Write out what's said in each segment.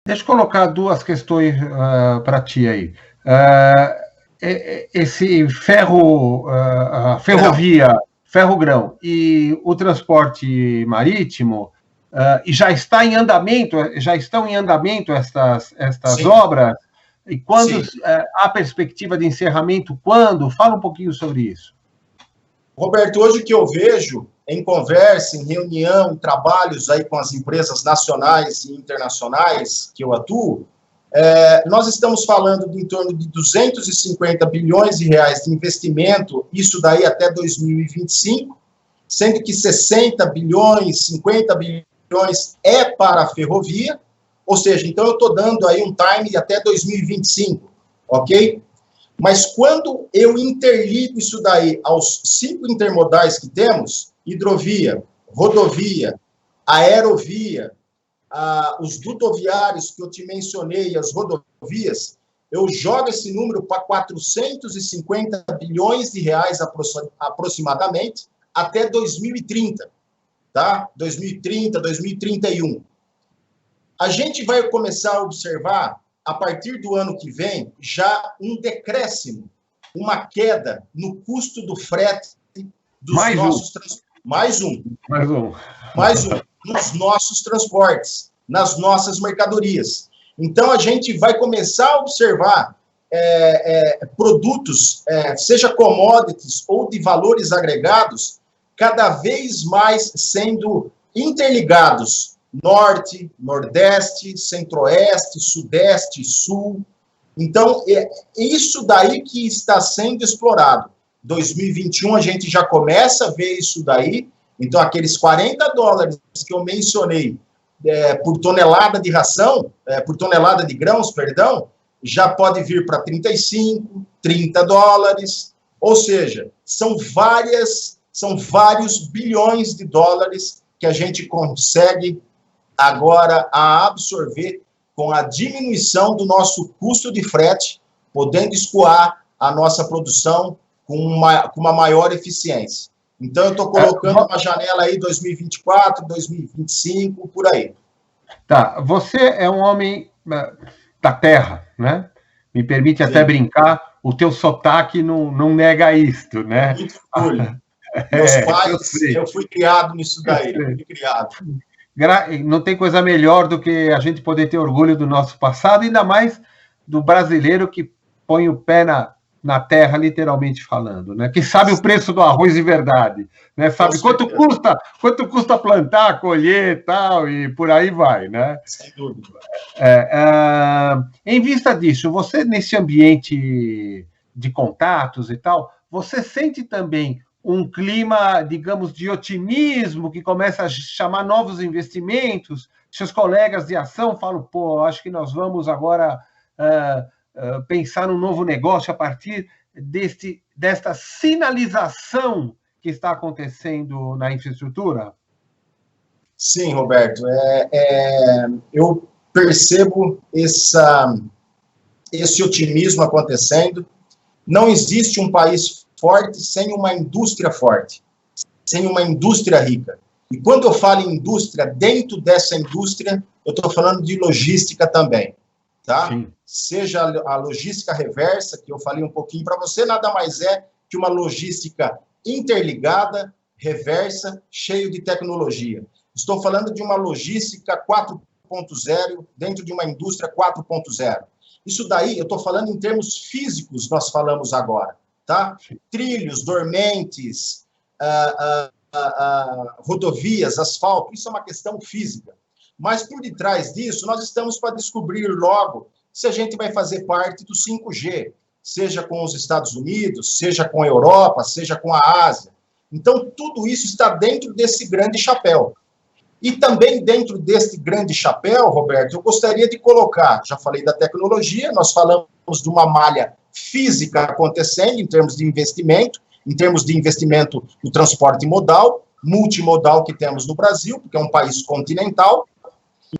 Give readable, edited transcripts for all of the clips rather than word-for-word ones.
Deixa eu colocar duas questões para ti aí. Esse ferrovia, ferrogrão e o transporte marítimo, e já está em andamento, já estão em andamento estas obras? E quando há perspectiva de encerramento? Quando? Fala um pouquinho sobre isso. Roberto, hoje o que eu vejo em conversa, em reunião, em trabalhos aí com as empresas nacionais e internacionais que eu atuo, nós estamos falando de em torno de 250 bilhões de reais de investimento, isso daí até 2025, sendo que 60 bilhões, 50 bilhões é para a ferrovia, ou seja, então eu estou dando aí um time até 2025, ok? Mas quando eu interligo isso daí aos 5 intermodais que temos, hidrovia, rodovia, aerovia, os dutoviários que eu te mencionei, as rodovias, eu jogo esse número para 450 bilhões de reais aproximadamente até 2030, tá? 2030, 2031. A gente vai começar a observar, a partir do ano que vem, já um decréscimo, uma queda no custo do frete dos nossos transportes. Mais um. Nos nossos transportes, nas nossas mercadorias. Então, a gente vai começar a observar produtos, seja commodities ou de valores agregados, cada vez mais sendo interligados. Norte, Nordeste, Centro-Oeste, Sudeste, Sul. Então, é isso daí que está sendo explorado. 2021 a gente já começa a ver isso daí. Então, aqueles $40 que eu mencionei por tonelada de ração, por tonelada de grãos, perdão, já pode vir para 35, $30. Ou seja, são vários bilhões de dólares que a gente consegue agora a absorver com a diminuição do nosso custo de frete, podendo escoar a nossa produção com uma maior eficiência. Então, eu estou colocando uma janela aí 2024, 2025, por aí. Tá, você é um homem da terra, né? Me permite até brincar, o teu sotaque não nega isto, né? Muito orgulho. Meus pais, eu fui criado nisso daí, fui criado. Não tem coisa melhor do que a gente poder ter orgulho do nosso passado, ainda mais do brasileiro que põe o pé na terra, literalmente falando, né? Que sabe o preço do arroz de verdade, né? Sabe quanto custa plantar, colher, tal, e por aí vai, né? Sem dúvida. Em vista disso, você nesse ambiente de contatos e tal, você sente também um clima, digamos, de otimismo que começa a chamar novos investimentos? Seus colegas de ação falam, pô, acho que nós vamos agora pensar num novo negócio a partir desta sinalização que está acontecendo na infraestrutura? Sim, Roberto. Eu percebo esse otimismo acontecendo. Não existe um país forte sem uma indústria forte, sem uma indústria rica. E quando eu falo em indústria, dentro dessa indústria, eu estou falando de logística também, tá? Sim. Seja a logística reversa, que eu falei um pouquinho para você, nada mais é que uma logística interligada, reversa, cheio de tecnologia. Estou falando de uma logística 4.0 dentro de uma indústria 4.0. Isso daí, eu estou falando em termos físicos, nós falamos agora. Tá? Trilhos, dormentes, rodovias, asfalto, isso é uma questão física. Mas por detrás disso, nós estamos para descobrir logo se a gente vai fazer parte do 5G, seja com os Estados Unidos, seja com a Europa, seja com a Ásia. Então, tudo isso está dentro desse grande chapéu. E também dentro desse grande chapéu, Roberto, eu gostaria de colocar, já falei da tecnologia, nós falamos de uma malha física acontecendo em termos de investimento no transporte modal, multimodal que temos no Brasil, porque é um país continental.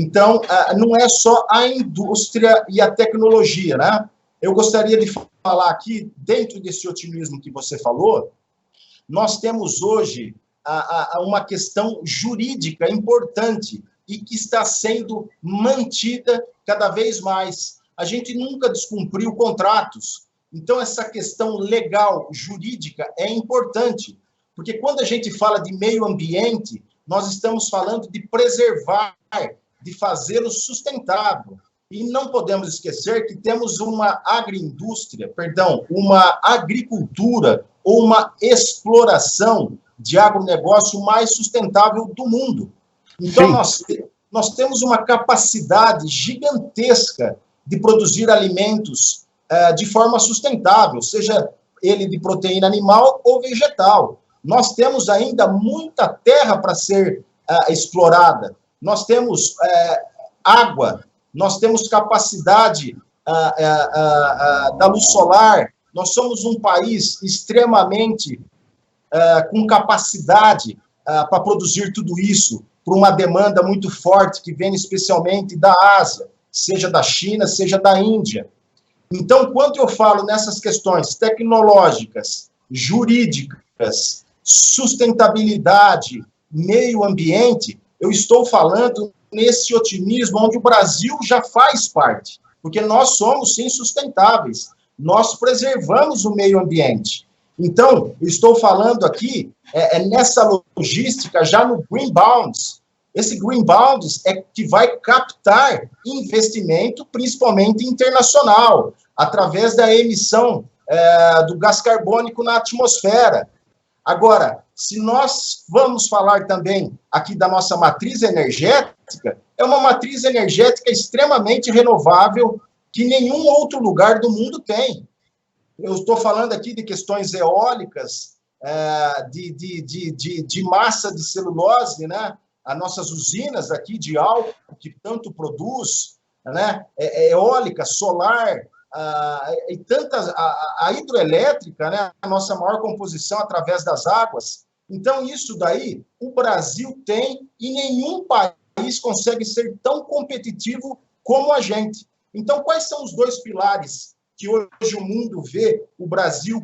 Então, não é só a indústria e a tecnologia, né? Eu gostaria de falar aqui, dentro desse otimismo que você falou, nós temos hoje uma questão jurídica importante e que está sendo mantida cada vez mais. A gente nunca descumpriu contratos. Então, essa questão legal, jurídica, é importante, porque quando a gente fala de meio ambiente, nós estamos falando de preservar, de fazê-lo sustentável. E não podemos esquecer que temos uma uma agricultura ou uma exploração de agronegócio mais sustentável do mundo. Então, nós temos uma capacidade gigantesca de produzir alimentos de forma sustentável, seja ele de proteína animal ou vegetal. Nós temos ainda muita terra para ser explorada. Nós temos água, nós temos capacidade da luz solar. Nós somos um país extremamente com capacidade para produzir tudo isso, por uma demanda muito forte que vem especialmente da Ásia, seja da China, seja da Índia. Então, quando eu falo nessas questões tecnológicas, jurídicas, sustentabilidade, meio ambiente, eu estou falando nesse otimismo onde o Brasil já faz parte, porque nós somos, sim, sustentáveis. Nós preservamos o meio ambiente. Então, eu estou falando aqui nessa logística já no Green Bonds. Esse Green Bonds é que vai captar investimento, principalmente internacional, através da emissão do gás carbônico na atmosfera. Agora, se nós vamos falar também aqui da nossa matriz energética, é uma matriz energética extremamente renovável que nenhum outro lugar do mundo tem. Eu estou falando aqui de questões eólicas, de massa de celulose, né? As nossas usinas aqui de álcool, que tanto produz, né? Eólica, solar, e tantas, a hidroelétrica, né? A nossa maior composição através das águas. Então, isso daí, o Brasil tem, e nenhum país consegue ser tão competitivo como a gente. Então, quais são os dois pilares que hoje o mundo vê o Brasil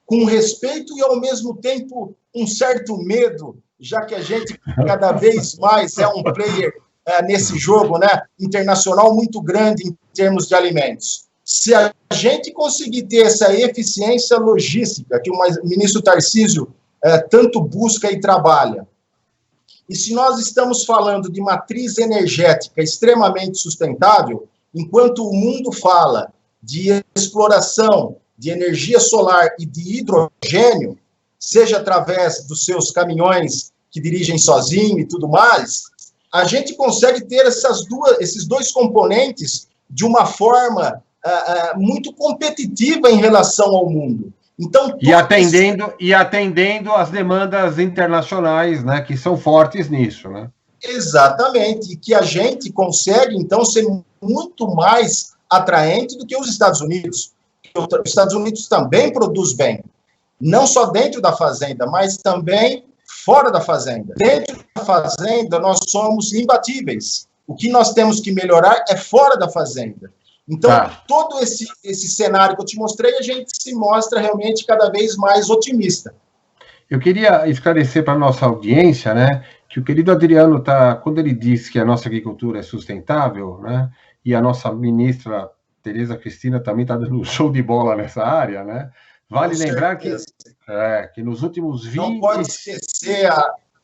com respeito e, ao mesmo tempo, um certo medo, já que a gente cada vez mais é um player nesse jogo, né, internacional muito grande em termos de alimentos? Se a gente conseguir ter essa eficiência logística que o ministro Tarcísio tanto busca e trabalha, e se nós estamos falando de matriz energética extremamente sustentável, enquanto o mundo fala de exploração de energia solar e de hidrogênio, seja através dos seus caminhões que dirigem sozinho e tudo mais, a gente consegue ter esses dois componentes de uma forma muito competitiva em relação ao mundo. Então, e atendendo às demandas internacionais, né, que são fortes nisso, né? Exatamente, e que a gente consegue, então, ser muito mais atraente do que os Estados Unidos. Os Estados Unidos também produz bem, não só dentro da fazenda, mas também fora da fazenda. Dentro da fazenda, nós somos imbatíveis. O que nós temos que melhorar é fora da fazenda. Então, todo esse cenário que eu te mostrei, a gente se mostra realmente cada vez mais otimista. Eu queria esclarecer para a nossa audiência, né, que o querido Adriano quando ele diz que a nossa agricultura é sustentável, né, e a nossa ministra Tereza Cristina também está dando um show de bola nessa área, né? Vale lembrar que nos últimos 20... Não pode esquecer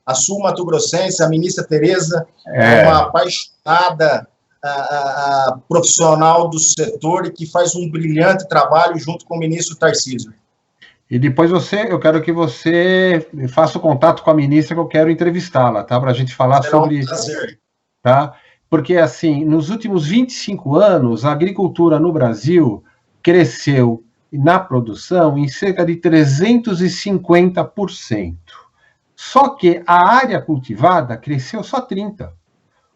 a sul-mato-grossense, a ministra Tereza, uma apaixonada profissional do setor e que faz um brilhante trabalho junto com o ministro Tarcísio. E depois eu quero que você faça o contato com a ministra, que eu quero entrevistá-la, tá? Para a gente falar sobre isso. Tá? Porque, assim, nos últimos 25 anos, a agricultura no Brasil cresceu na produção em cerca de 350%. Só que a área cultivada cresceu só 30%.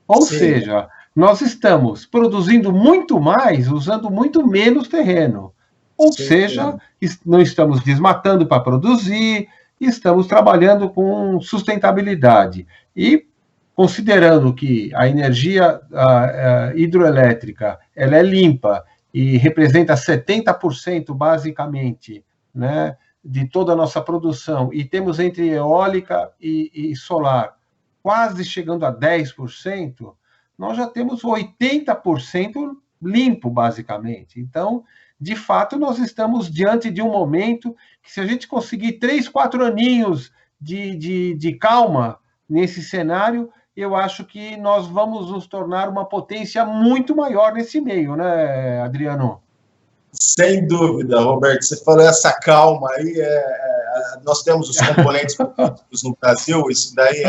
Ou seja, nós estamos produzindo muito mais, usando muito menos terreno. Ou seja, não estamos desmatando para produzir, estamos trabalhando com sustentabilidade. E, considerando que a energia hidroelétrica ela é limpa e representa 70%, basicamente, né, de toda a nossa produção, e temos entre eólica e solar quase chegando a 10%, nós já temos 80% limpo, basicamente. Então, de fato, nós estamos diante de um momento que, se a gente conseguir 3, 4 aninhos de calma nesse cenário, eu acho que nós vamos nos tornar uma potência muito maior nesse meio, né, Adriano? Sem dúvida, Roberto. Você falou essa calma aí. Nós temos os componentes políticos no Brasil, isso daí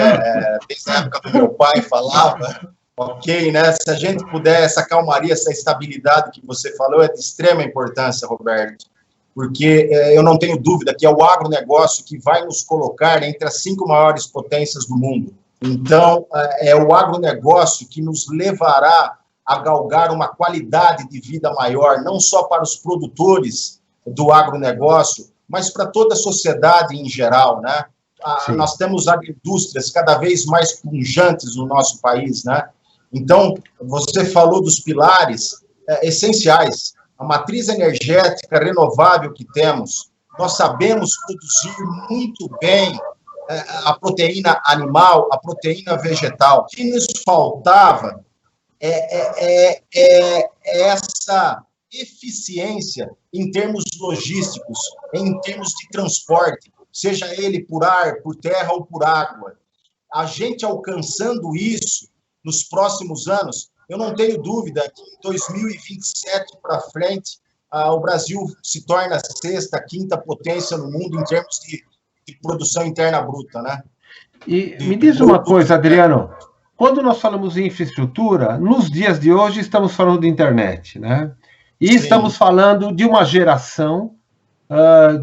desde a época do meu pai falava. Ok, né? Se a gente puder, essa calmaria, essa estabilidade que você falou é de extrema importância, Roberto, porque eu não tenho dúvida que é o agronegócio que vai nos colocar entre as 5 maiores potências do mundo. Então, é o agronegócio que nos levará a galgar uma qualidade de vida maior, não só para os produtores do agronegócio, mas para toda a sociedade em geral, né? Nós temos agroindústrias cada vez mais pujantes no nosso país, né? Então, você falou dos pilares essenciais. A matriz energética renovável que temos, nós sabemos produzir muito bem a proteína animal, a proteína vegetal. O que nos faltava essa eficiência em termos logísticos, em termos de transporte, seja ele por ar, por terra ou por água. A gente alcançando isso nos próximos anos, eu não tenho dúvida que em 2027 para frente, o Brasil se torna a 6ª, 5ª potência no mundo em termos de produção interna bruta, né? E me diz uma coisa, Adriano, quando nós falamos em infraestrutura, nos dias de hoje estamos falando de internet, né? E Sim. Estamos falando de uma geração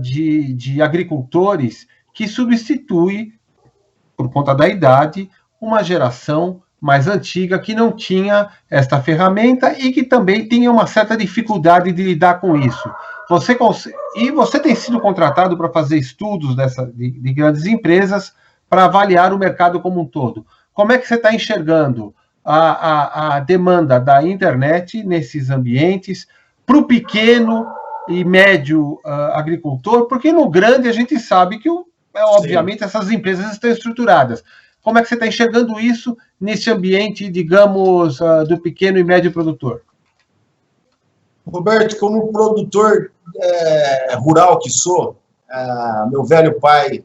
de agricultores que substitui, por conta da idade, uma geração mais antiga que não tinha esta ferramenta e que também tinha uma certa dificuldade de lidar com isso. Você tem sido contratado para fazer estudos de grandes empresas para avaliar o mercado como um todo. Como é que você está enxergando a demanda da internet nesses ambientes para o pequeno e médio agricultor? Porque no grande a gente sabe que, obviamente, essas empresas estão estruturadas. Como é que você está enxergando isso nesse ambiente, digamos, do pequeno e médio produtor? Roberto, como produtor rural que sou, meu velho pai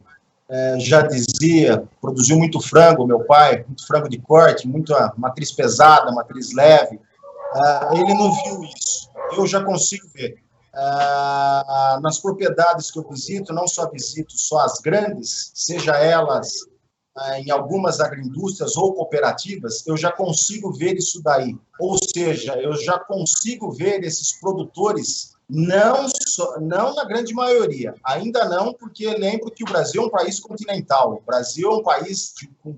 já dizia, produziu muito frango, meu pai, muito frango de corte, muita matriz pesada, matriz leve. Ele não viu isso. Eu já consigo ver. Nas propriedades que eu visito, não só visito só as grandes, seja elas em algumas agroindústrias ou cooperativas, eu já consigo ver isso daí. Ou seja, eu já consigo ver esses produtores, não na grande maioria, ainda não, porque lembro que o Brasil é um país continental, o Brasil é um país com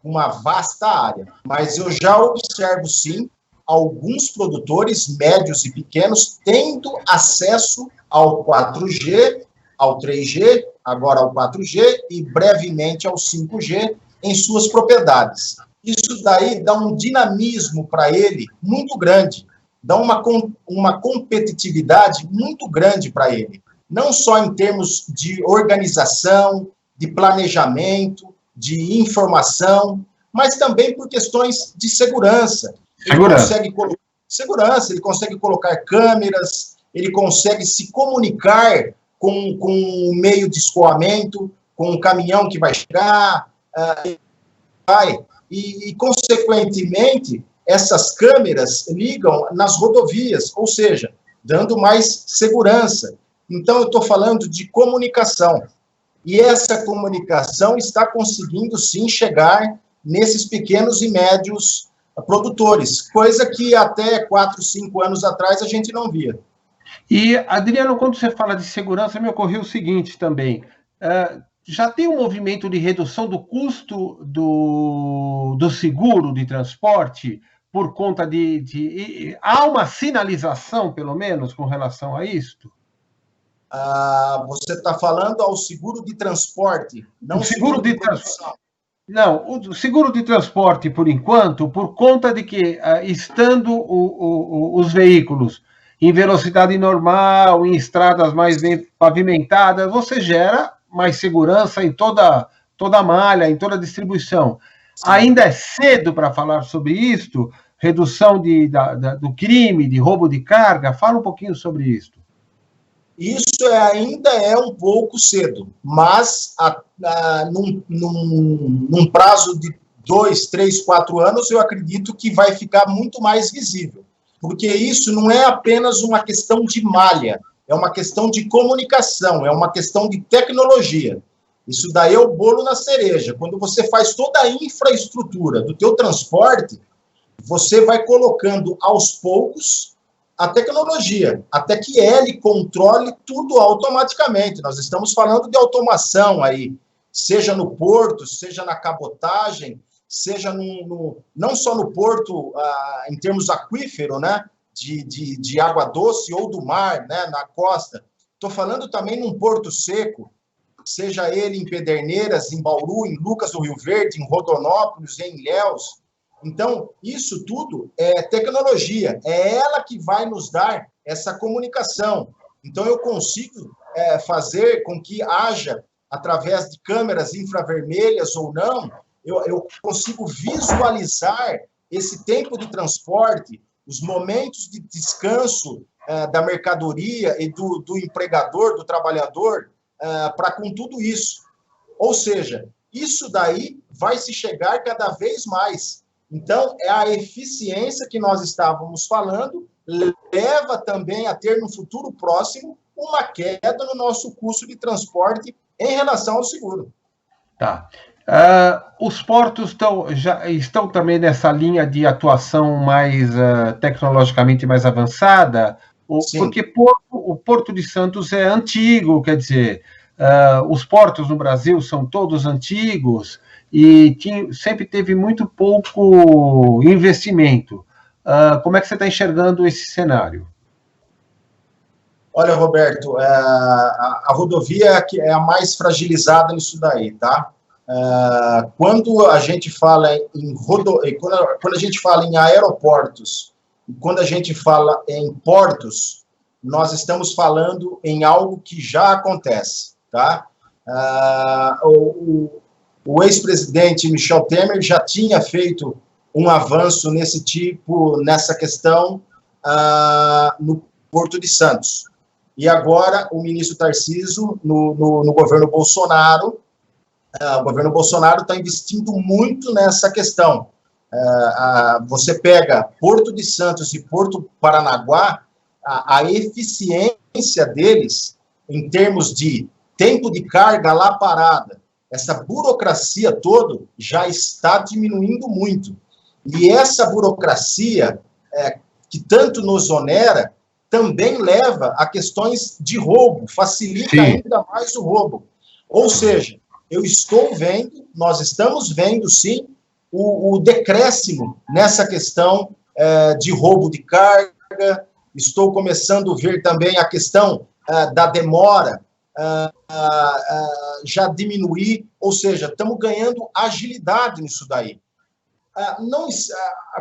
uma vasta área, mas eu já observo, sim, alguns produtores médios e pequenos tendo acesso ao 4G, ao 3G, agora ao 4G e brevemente ao 5G em suas propriedades. Isso daí dá um dinamismo para ele muito grande, dá uma competitividade muito grande para ele, não só em termos de organização, de planejamento, de informação, mas também por questões de segurança. Ele consegue colocar câmeras, ele consegue se comunicar com o meio de escoamento, com o caminhão que vai chegar, e, consequentemente, essas câmeras ligam nas rodovias, ou seja, dando mais segurança. Então, eu estou falando de comunicação. E essa comunicação está conseguindo, sim, chegar nesses pequenos e médios produtores, coisa que até 4, 5 anos atrás a gente não via. E, Adriano, quando você fala de segurança, me ocorreu o seguinte também. Já tem um movimento de redução do custo do seguro de transporte por conta há uma sinalização, pelo menos, com relação a isto? Você está falando ao seguro de transporte, não o seguro de produção. Não, o seguro de transporte, por enquanto, por conta de que, estando os veículos em velocidade normal, em estradas mais bem pavimentadas, você gera mais segurança em toda a malha, em toda a distribuição. Ainda é cedo para falar sobre isto? Redução do crime, de roubo de carga? Fala um pouquinho sobre isto. Isso ainda é um pouco cedo, mas num prazo de 2, 3, 4 anos, eu acredito que vai ficar muito mais visível. Porque isso não é apenas uma questão de malha, é uma questão de comunicação, é uma questão de tecnologia. Isso daí é o bolo na cereja. Quando você faz toda a infraestrutura do teu transporte, você vai colocando aos poucos a tecnologia, até que ele controle tudo automaticamente. Nós estamos falando de automação aí, seja no porto, seja na cabotagem, seja não só no porto, em termos aquífero, né, de água doce ou do mar, né, na costa. Estou falando também num porto seco, seja ele em Pederneiras, em Bauru, em Lucas do Rio Verde, em Rondonópolis, em Ilhéus. Então, isso tudo é tecnologia, é ela que vai nos dar essa comunicação. Então, eu consigo fazer com que haja, através de câmeras infravermelhas ou não, eu consigo visualizar esse tempo de transporte, os momentos de descanso da mercadoria e do empregador, do trabalhador, para com tudo isso. Ou seja, isso daí vai se chegar cada vez mais. Então, é a eficiência que nós estávamos falando, leva também a ter, no futuro próximo, uma queda no nosso custo de transporte em relação ao seguro. Tá. Os portos já estão também nessa linha de atuação mais tecnologicamente mais avançada, porque o Porto de Santos é antigo, quer dizer, os portos no Brasil são todos antigos, e sempre teve muito pouco investimento. Como é que você está enxergando esse cenário? Olha, Roberto, a rodovia é a mais fragilizada nisso daí, tá? Quando a gente fala quando a gente fala em aeroportos, quando a gente fala em portos, nós estamos falando em algo que já acontece, tá? O ex-presidente Michel Temer já tinha feito um avanço nessa questão no Porto de Santos. E agora o ministro Tarcísio, no governo Bolsonaro, o governo Bolsonaro está investindo muito nessa questão. Você pega Porto de Santos e Porto Paranaguá, a eficiência deles, em termos de tempo de carga lá parada, essa burocracia toda já está diminuindo muito. E essa burocracia, que tanto nos onera, também leva a questões de roubo, facilita ainda mais o roubo. Ou seja, nós estamos vendo, sim, o decréscimo nessa questão de roubo de carga. Estou começando a ver também a questão da demora já diminuir, ou seja, estamos ganhando agilidade nisso daí.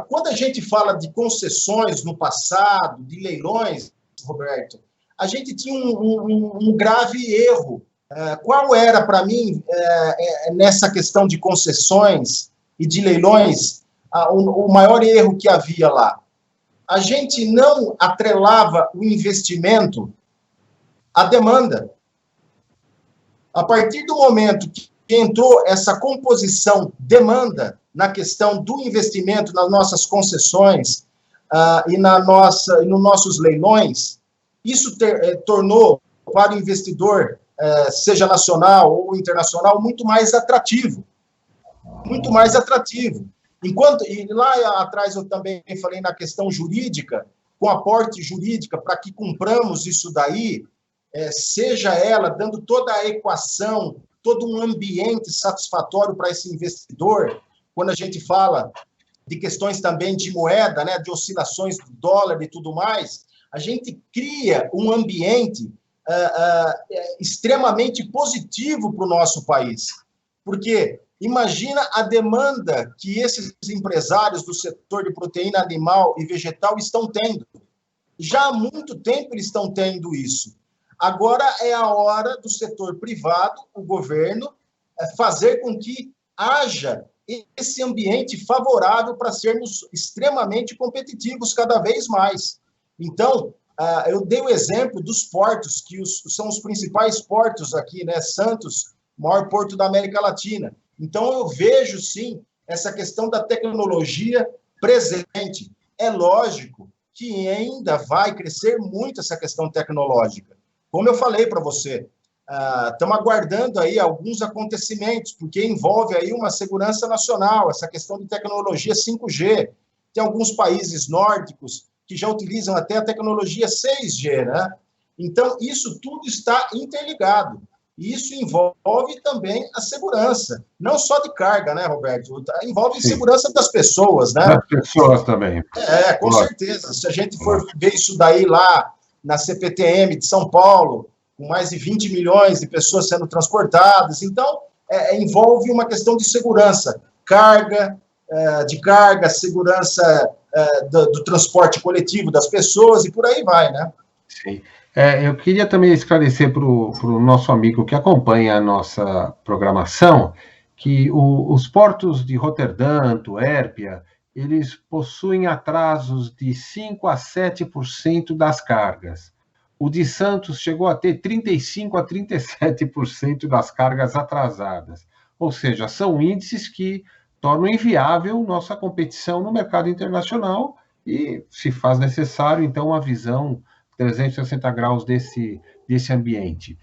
Quando a gente fala de concessões no passado, de leilões, Roberto, a gente tinha um grave erro. Qual era, para mim, nessa questão de concessões e de leilões, o maior erro que havia lá? A gente não atrelava o investimento à demanda. A partir do momento que entrou essa composição demanda na questão do investimento nas nossas concessões e nos nossos leilões, isso tornou para o investidor, seja nacional ou internacional, muito mais atrativo. Muito mais atrativo. E lá atrás eu também falei na questão jurídica, com aporte jurídica, para que cumpramos isso daí, seja ela dando toda a equação, todo um ambiente satisfatório para esse investidor, quando a gente fala de questões também de moeda, né, de oscilações do dólar e tudo mais, a gente cria um ambiente extremamente positivo para o nosso país. Porque imagina a demanda que esses empresários do setor de proteína animal e vegetal estão tendo. Já há muito tempo eles estão tendo isso. Agora é a hora do setor privado, o governo, fazer com que haja esse ambiente favorável para sermos extremamente competitivos cada vez mais. Então, eu dei o exemplo dos portos, que são os principais portos aqui, né? Santos, maior porto da América Latina. Então, eu vejo, sim, essa questão da tecnologia presente. É lógico que ainda vai crescer muito essa questão tecnológica. Como eu falei para você, estamos aguardando aí alguns acontecimentos, porque envolve aí uma segurança nacional, essa questão de tecnologia 5G. Tem alguns países nórdicos que já utilizam até a tecnologia 6G, né? Então, isso tudo está interligado. E isso envolve também a segurança, não só de carga, né, Roberto? Envolve segurança das pessoas, né? Das pessoas também. Com certeza. Se a gente for ver isso daí lá na CPTM de São Paulo, com mais de 20 milhões de pessoas sendo transportadas, então, envolve uma questão de segurança, segurança do transporte coletivo das pessoas e por aí vai, né? Sim. Eu queria também esclarecer para o nosso amigo que acompanha a nossa programação que os portos de Roterdã, Antuérpia, eles possuem atrasos de 5% a 7% das cargas. O de Santos chegou a ter 35% a 37% das cargas atrasadas. Ou seja, são índices que tornam inviável nossa competição no mercado internacional e se faz necessário, então, uma visão 360 graus desse ambiente.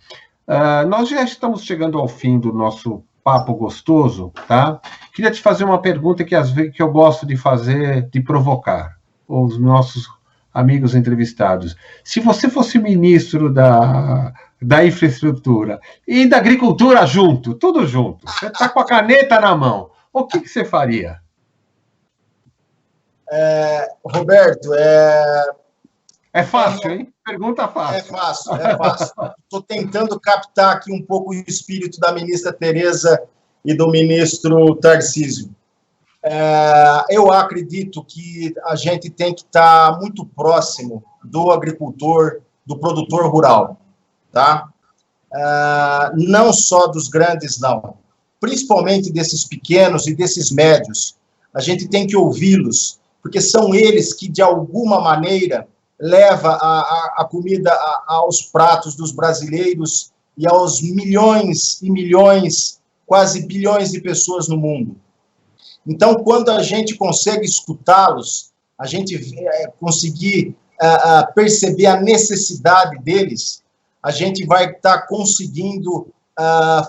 Nós já estamos chegando ao fim do nosso papo gostoso, tá? Queria te fazer uma pergunta que às vezes que eu gosto de fazer, de provocar os nossos amigos entrevistados. Se você fosse ministro da infraestrutura e da agricultura junto, tudo junto, você está com a caneta na mão, o que você faria? Roberto, É fácil, hein? Pergunta fácil. É fácil. Estou tentando captar aqui um pouco o espírito da ministra Tereza e do ministro Tarcísio. Eu acredito que a gente tem que estar muito próximo do agricultor, do produtor rural, tá? Não só dos grandes, não. Principalmente desses pequenos e desses médios. A gente tem que ouvi-los, porque são eles que, de alguma maneira, leva a comida aos pratos dos brasileiros e aos milhões e milhões, quase bilhões de pessoas no mundo. Então, quando a gente consegue escutá-los, a gente conseguir perceber a necessidade deles, a gente vai estar conseguindo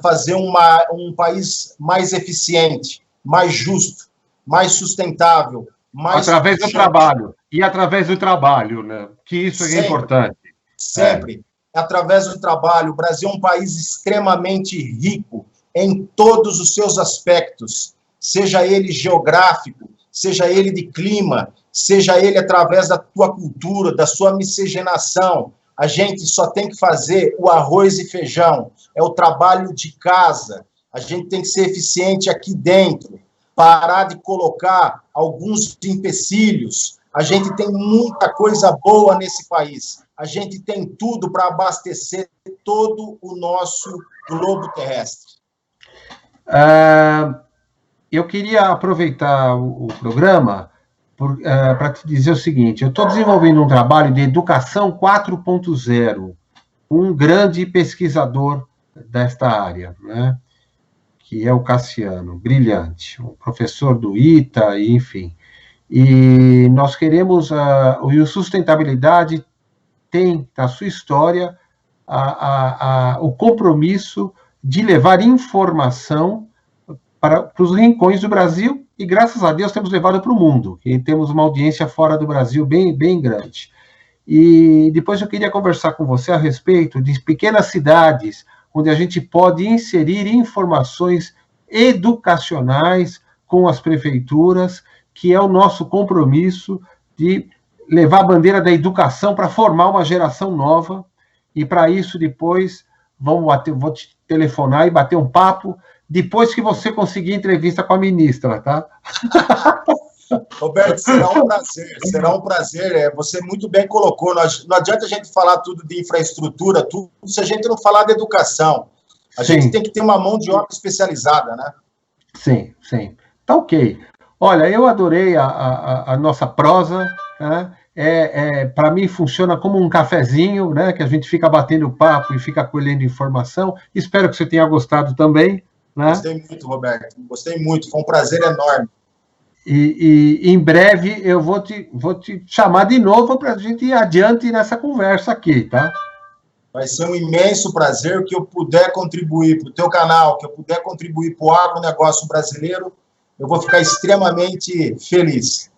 fazer um país mais eficiente, mais justo, mais sustentável, através do trabalho. E através do trabalho, né? Que isso é importante. Sempre. Através do trabalho. O Brasil é um país extremamente rico em todos os seus aspectos, seja ele geográfico, seja ele de clima, seja ele através da tua cultura, da sua miscigenação. A gente só tem que fazer o arroz e feijão. É o trabalho de casa. A gente tem que ser eficiente aqui dentro. Parar de colocar alguns empecilhos. A gente tem muita coisa boa nesse país. A gente tem tudo para abastecer todo o nosso globo terrestre. Eu queria aproveitar o programa para te dizer o seguinte: eu estou desenvolvendo um trabalho de educação 4.0, um grande pesquisador desta área, né? Que é o Cassiano, brilhante, um professor do ITA, enfim. E nós queremos, o Sustentabilidade tem na sua história o compromisso de levar informação para os rincões do Brasil, e graças a Deus temos levado para o mundo, e temos uma audiência fora do Brasil bem, bem grande. E depois eu queria conversar com você a respeito de pequenas cidades, onde a gente pode inserir informações educacionais com as prefeituras, que é o nosso compromisso de levar a bandeira da educação para formar uma geração nova, e para isso depois vou te telefonar e bater um papo, depois que você conseguir entrevista com a ministra, tá? Roberto, será um prazer. Você muito bem colocou, não adianta a gente falar tudo de infraestrutura, tudo, se a gente não falar de educação. A gente tem que ter uma mão de obra especializada, né? Sim, sim. Tá ok. Olha, eu adorei a nossa prosa, né? Para mim funciona como um cafezinho, né? Que a gente fica batendo papo e fica colhendo informação. Espero que você tenha gostado também, né? Gostei muito, Roberto. Gostei muito. Foi um prazer enorme. E em breve eu vou te chamar de novo para a gente ir adiante nessa conversa aqui, tá? Vai ser um imenso prazer que eu puder contribuir para o teu canal, que eu puder contribuir para o agronegócio brasileiro. Eu vou ficar extremamente feliz.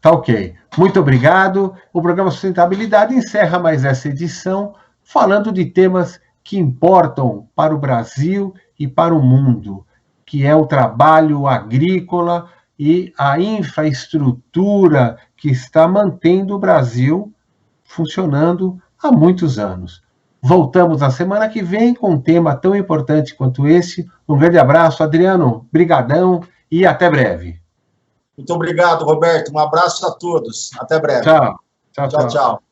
Tá ok. Muito obrigado. O programa Sustentabilidade encerra mais essa edição falando de temas que importam para o Brasil e para o mundo, que é o trabalho agrícola e a infraestrutura que está mantendo o Brasil funcionando há muitos anos. Voltamos na semana que vem com um tema tão importante quanto esse. Um grande abraço, Adriano. Brigadão e até breve. Muito obrigado, Roberto. Um abraço a todos. Até breve. Tchau. Tchau, Tchau, tchau. tchau.